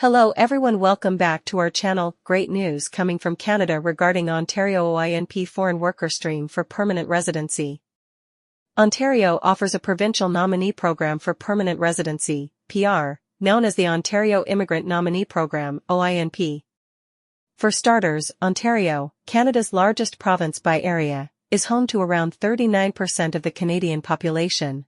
Hello everyone, welcome back to our channel. Great news coming from Canada regarding Ontario OINP foreign worker stream for permanent residency. Ontario offers a provincial nominee program for permanent residency, PR, known as the Ontario Immigrant Nominee Program, OINP. For starters, Ontario, Canada's largest province by area, is home to around 39% of the Canadian population.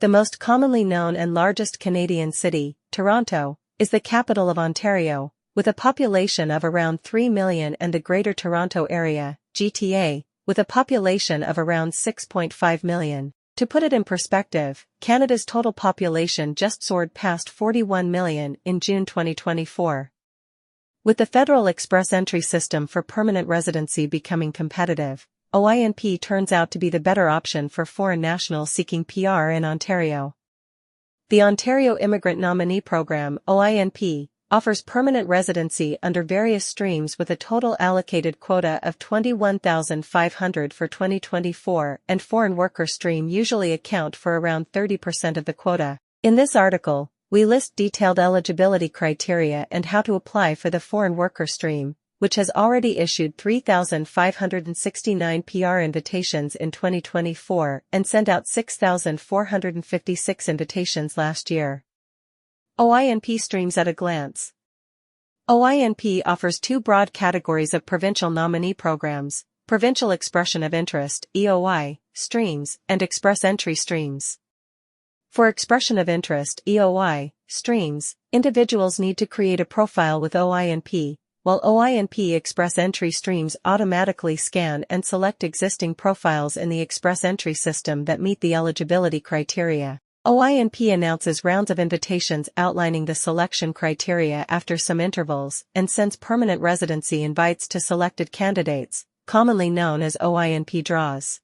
The most commonly known and largest Canadian city, Toronto, is the capital of Ontario, with a population of around 3 million, and the Greater Toronto Area, GTA, with a population of around 6.5 million. To put it in perspective, Canada's total population just soared past 41 million in June 2024. With the federal express entry system for permanent residency becoming competitive, OINP turns out to be the better option for foreign nationals seeking PR in Ontario. The Ontario Immigrant Nominee Program, OINP, offers permanent residency under various streams with a total allocated quota of 21,500 for 2024, and foreign worker stream usually account for around 30% of the quota. In this article, we list detailed eligibility criteria and how to apply for the foreign worker stream, which has already issued 3,569 PR invitations in 2024 and sent out 6,456 invitations last year. OINP streams at a glance. OINP offers two broad categories of provincial nominee programs: Provincial Expression of Interest (EOI) streams and Express Entry streams. For Expression of Interest (EOI) streams, individuals need to create a profile with OINP, while OINP Express Entry streams automatically scan and select existing profiles in the Express Entry system that meet the eligibility criteria. OINP announces rounds of invitations outlining the selection criteria after some intervals and sends permanent residency invites to selected candidates, commonly known as OINP draws.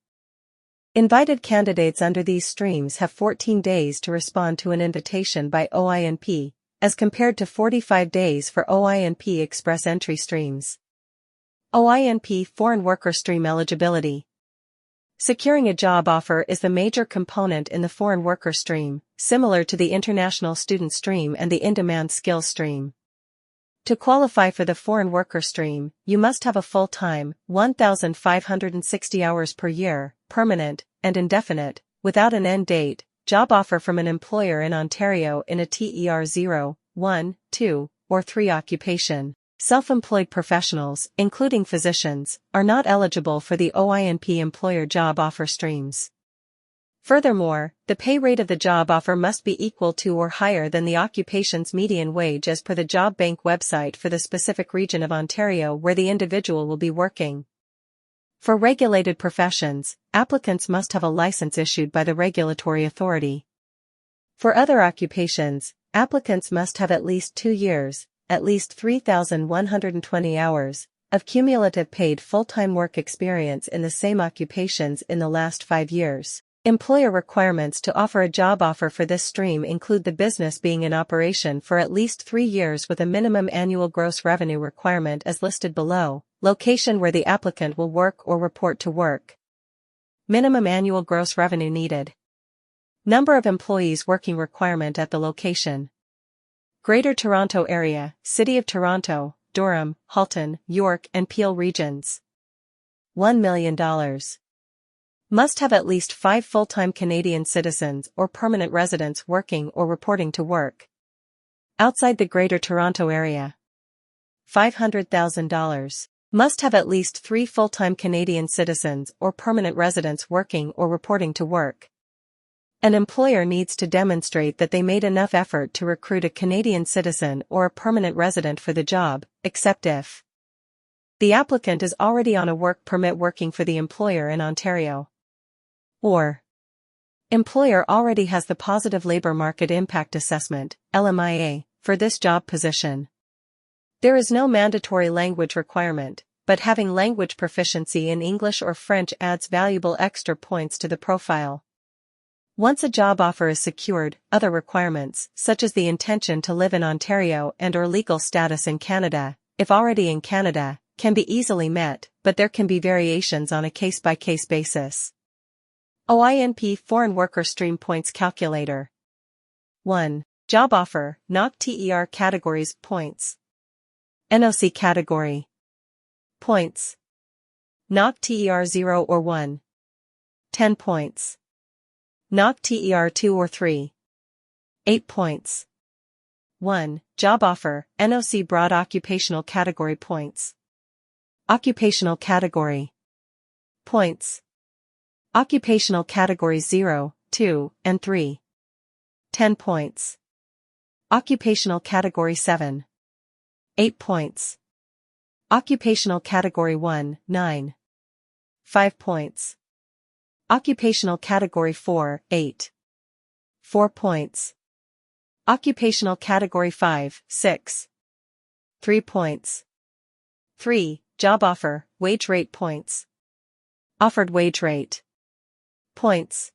Invited candidates under these streams have 14 days to respond to an invitation by OINP, as compared to 45 days for OINP Express Entry streams. OINP Foreign Worker Stream Eligibility. Securing a job offer is the major component in the foreign worker stream, similar to the international student stream and the in-demand skills stream. To qualify for the foreign worker stream, you must have a full-time, 1,560 hours per year, permanent, and indefinite, without an end date, job offer from an employer in Ontario in a TER 0, 1, 2, or 3 occupation. Self-employed professionals, including physicians, are not eligible for the OINP employer job offer streams. Furthermore, the pay rate of the job offer must be equal to or higher than the occupation's median wage as per the Job Bank website for the specific region of Ontario where the individual will be working. For regulated professions, applicants must have a license issued by the regulatory authority. For other occupations, applicants must have at least 2 years, at least 3,120 hours, of cumulative paid full-time work experience in the same occupations in the last 5 years. Employer requirements to offer a job offer for this stream include the business being in operation for at least 3 years with a minimum annual gross revenue requirement as listed below, location where the applicant will work or report to work. Minimum annual gross revenue needed. Number of employees working requirement at the location. Greater Toronto Area, City of Toronto, Durham, Halton, York and Peel regions. $1 million. Must have at least 5 full-time Canadian citizens or permanent residents working or reporting to work. Outside the Greater Toronto Area. $500,000. Must have at least 3 full-time Canadian citizens or permanent residents working or reporting to work. An employer needs to demonstrate that they made enough effort to recruit a Canadian citizen or a permanent resident for the job, except if the applicant is already on a work permit working for the employer in Ontario, or employer already has the Positive Labour Market Impact Assessment, LMIA, for this job position. There is no mandatory language requirement, but having language proficiency in English or French adds valuable extra points to the profile. Once a job offer is secured, other requirements, such as the intention to live in Ontario and/or legal status in Canada, if already in Canada, can be easily met, but there can be variations on a case-by-case basis. OINP Foreign Worker Stream Points Calculator. 1. Job offer, NOC/TER categories, points. NOC category. Points. NOC/TER 0 or 1. 10 points. NOC/TER 2 or 3. 8 points. 1. Job offer, NOC broad occupational category, points. Occupational category. Points. Occupational categories 0, 2, and 3. 10 points. Occupational category 7. 8 points. Occupational category 1, 9. 5 points. Occupational category 4, 8. 4 points. Occupational category 5, 6. 3 points. 3. Job offer, wage rate, points. Offered wage rate. Points.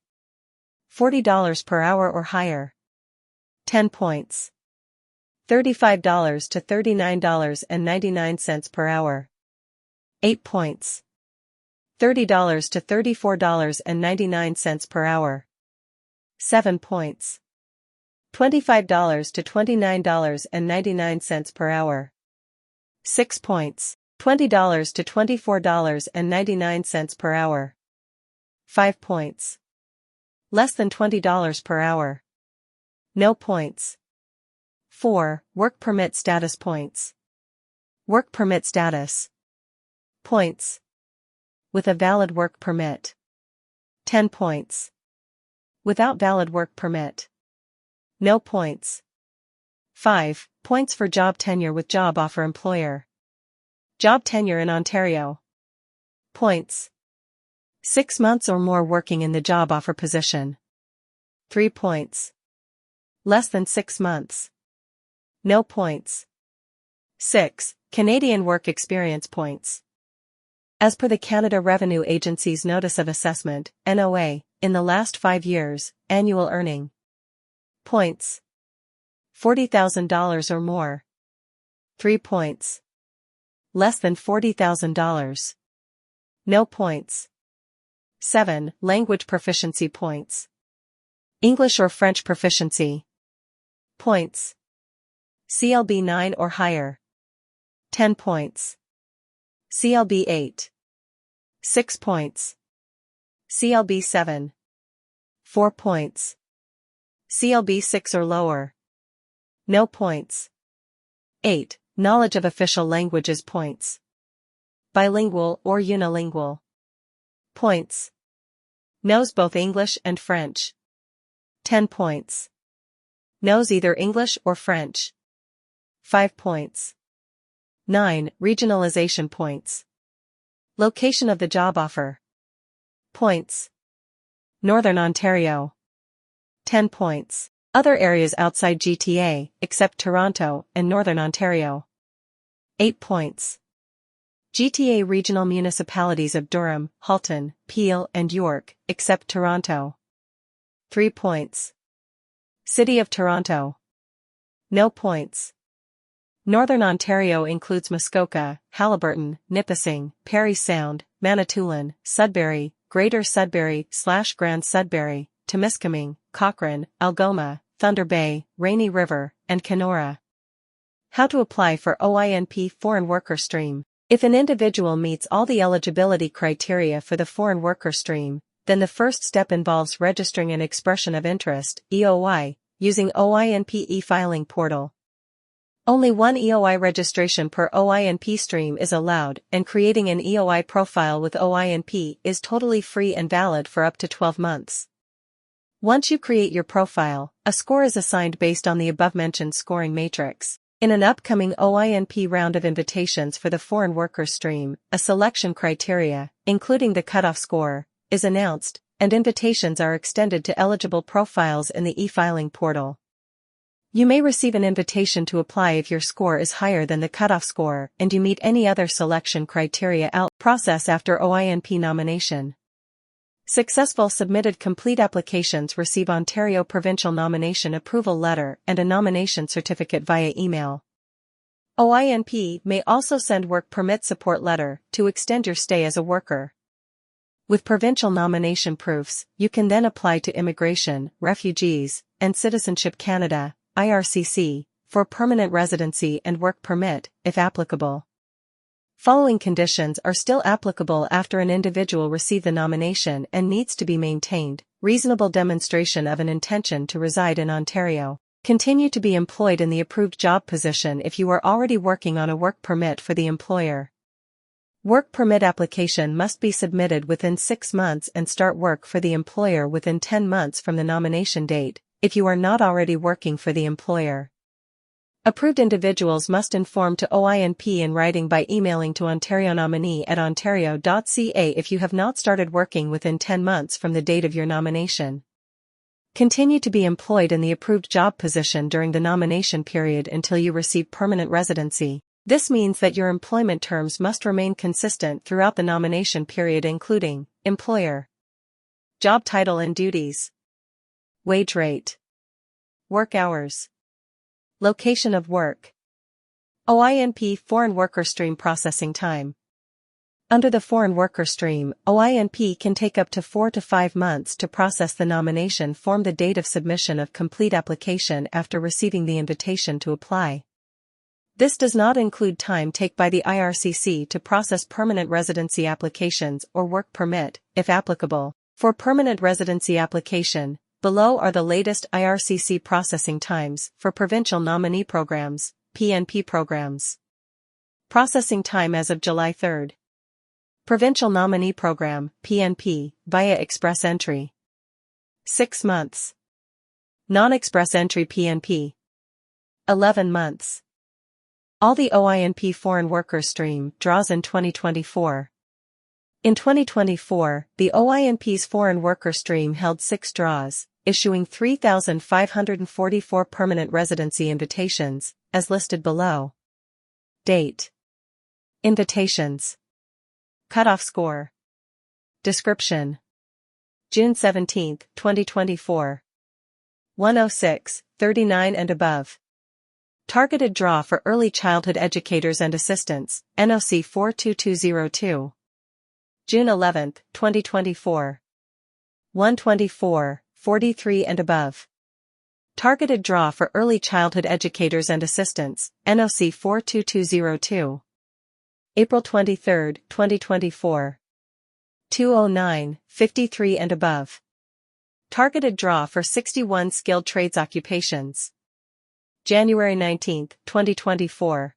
$40 per hour or higher. 10 points. $35 to $39.99 per hour. 8 points. $30 to $34.99 per hour. 7 points. $25 to $29.99 per hour. 6 points. $20 to $24.99 per hour. 5 points. Less than $20 per hour. No points. 4. Work permit status, points. Work permit status. Points. With a valid work permit. 10 points. Without valid work permit. No points. 5. Points for job tenure with job offer employer. Job tenure in Ontario. Points. 6 months or more working in the job offer position. 3 points. Less than 6 months. No points. 6. Canadian work experience, points. As per the Canada Revenue Agency's Notice of Assessment, NOA, in the last 5 years, annual earning. Points. $40,000 or more. 3 points. Less than $40,000. No points. 7. Language proficiency, points. English or French proficiency. Points. CLB 9 or higher. 10 points. CLB 8. 6 points. CLB 7. 4 points. CLB 6 or lower. No points. 8. Knowledge of official languages, points. Bilingual or unilingual. Points. Knows both English and French. 10 points. Knows either English or French. 5 points. 9. Regionalization, points. Location of the job offer. Points. Northern Ontario. 10 points. Other areas outside GTA, except Toronto and Northern Ontario. 8 points. GTA regional municipalities of Durham, Halton, Peel and York, except Toronto. 3 points. City of Toronto. No points. Northern Ontario includes Muskoka, Haliburton, Nipissing, Parry Sound, Manitoulin, Sudbury, Greater Sudbury/Grand Sudbury, Temiskaming, Cochrane, Algoma, Thunder Bay, Rainy River, and Kenora. How to apply for OINP foreign worker stream. If an individual meets all the eligibility criteria for the foreign worker stream, then the first step involves registering an expression of interest, EOI, using OINP e-filing portal. Only one EOI registration per OINP stream is allowed, and creating an EOI profile with OINP is totally free and valid for up to 12 months. Once you create your profile, a score is assigned based on the above-mentioned scoring matrix. In an upcoming OINP round of invitations for the foreign worker stream, a selection criteria, including the cutoff score, is announced, and invitations are extended to eligible profiles in the e-filing portal. You may receive an invitation to apply if your score is higher than the cutoff score and you meet any other selection criteria. Process after OINP nomination. Successful submitted complete applications receive Ontario Provincial Nomination Approval Letter and a nomination certificate via email. OINP may also send work permit support letter to extend your stay as a worker. With provincial nomination proofs, you can then apply to Immigration, Refugees, and Citizenship Canada, IRCC, for permanent residency and work permit, if applicable. Following conditions are still applicable after an individual received the nomination and needs to be maintained: reasonable demonstration of an intention to reside in Ontario. Continue to be employed in the approved job position if you are already working on a work permit for the employer. Work permit application must be submitted within 6 months and start work for the employer within 10 months from the nomination date, if you are not already working for the employer. Approved individuals must inform to OINP in writing by emailing to ontarionominee@ontario.ca if you have not started working within 10 months from the date of your nomination. Continue to be employed in the approved job position during the nomination period until you receive permanent residency. This means that your employment terms must remain consistent throughout the nomination period, including employer, job title and duties, wage rate, work hours, location of work, OINP foreign worker stream processing time. Under the foreign worker stream, OINP can take up to 4 to 5 months to process the nomination from the date of submission of complete application after receiving the invitation to apply. This does not include time taken by the IRCC to process permanent residency applications or work permit, if applicable. For permanent residency application, below are the latest IRCC processing times for provincial nominee programs, PNP programs. Processing time as of July 3. Provincial nominee program, PNP, via express entry, 6 months. Non-express entry PNP, 11 months. All the OINP foreign worker stream draws in 2024. In 2024, the OINP's foreign worker stream held 6 draws, issuing 3,544 permanent residency invitations, as listed below. Date. Invitations. Cutoff score. Description. June 17, 2024. 106, 39 and above. Targeted draw for early childhood educators and assistants, NOC 42202. June 11, 2024. 124, 43 and above. Targeted draw for early childhood educators and assistants, NOC 42202. April 23, 2024. 209, 53 and above. Targeted draw for 61 skilled trades occupations. January 19, 2024.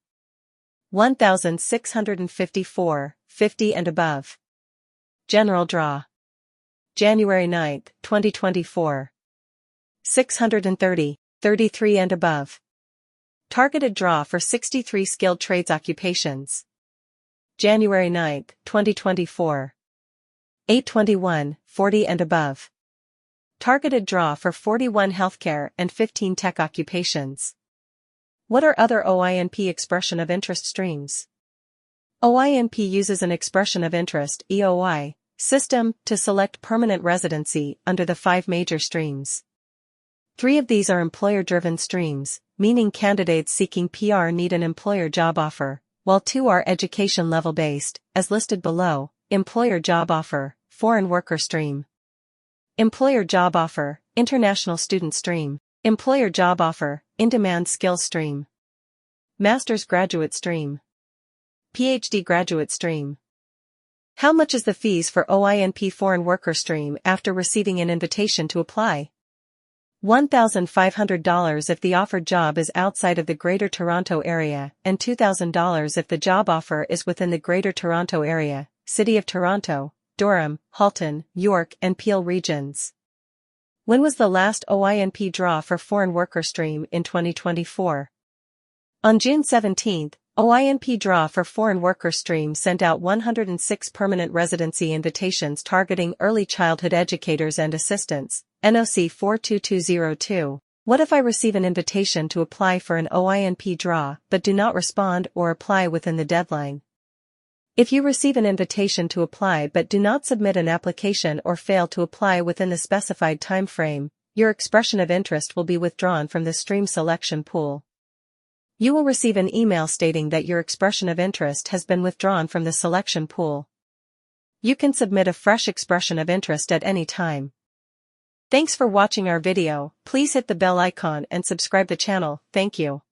1,654, 50 and above. General draw. January 9, 2024. 630, 33 and above. Targeted draw for 63 skilled trades occupations. January 9, 2024. 821, 40 and above. Targeted draw for 41 healthcare and 15 tech occupations. What are other OINP expression of interest streams? OINP uses an expression of interest (EOI) system to select permanent residency under the 5 major streams. 3 of these are employer-driven streams, meaning candidates seeking PR need an employer job offer, while 2 are education level-based, as listed below: employer job offer, foreign worker stream. Employer job offer, international student stream. Employer job offer, in-demand skills stream. Master's graduate stream. PhD graduate stream. How much is the fees for OINP foreign worker stream after receiving an invitation to apply? $1,500 if the offered job is outside of the Greater Toronto Area, and $2,000 if the job offer is within the Greater Toronto Area, City of Toronto, Durham, Halton, York and Peel regions. When was the last OINP draw for foreign worker stream in 2024? On June 17, OINP draw for foreign worker stream sent out 106 permanent residency invitations targeting early childhood educators and assistants, NOC 42202. What if I receive an invitation to apply for an OINP draw but do not respond or apply within the deadline? If you receive an invitation to apply but do not submit an application or fail to apply within the specified time frame, your expression of interest will be withdrawn from the stream selection pool. You will receive an email stating that your expression of interest has been withdrawn from the selection pool. You can submit a fresh expression of interest at any time. Thanks for watching our video. Please hit the bell icon and subscribe the channel. Thank you.